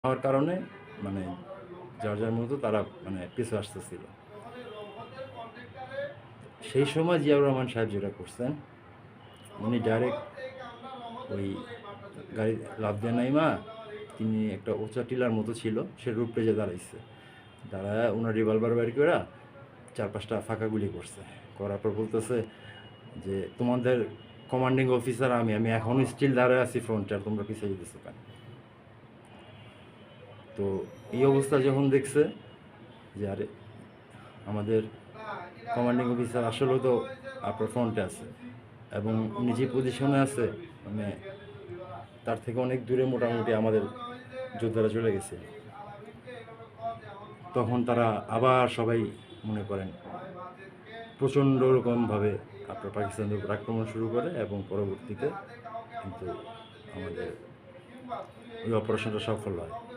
হওয়ার কারণে মানে যার যার মতো তারা মানে পিছু আসতেছিল। সেই সময় জিয়াউর রহমান সাহেব যেটা করছেন, উনি ডাইরেক্ট ওই গাড়ি লাফ দিয়ে নাইমা তিনি একটা উঁচা টিলার মতো ছিল সে রূপে যে দাঁড়াইছে, দাঁড়ায় ওনার রিভলভার বের করে 4-5টা ফাঁকা গুলি করছে। করার পর বলতেছে যে তোমাদের কমান্ডিং অফিসার আমি আমি এখনও স্টিল দাঁড়ায় আছি ফ্রন্টে, আর তোমরা পিছিয়ে যেতেছো কেন? তো এই অবস্থা যখন দেখছে যে আরে আমাদের কমান্ডিং অফিসার আসলেও তো আপনার ফ্রন্টে আছে এবং উনি যে পজিশনে আছে মানে তার থেকে অনেক দূরে মোটামুটি আমাদের যোদ্ধারা চলে গেছে, তখন তারা আবার সবাই মনে করেন প্রচণ্ড রকমভাবে আপনার পাকিস্তানের উপর আক্রমণ শুরু করে এবং পরবর্তীতে কিন্তু আমাদের ওই অপারেশনটা সফল হয়।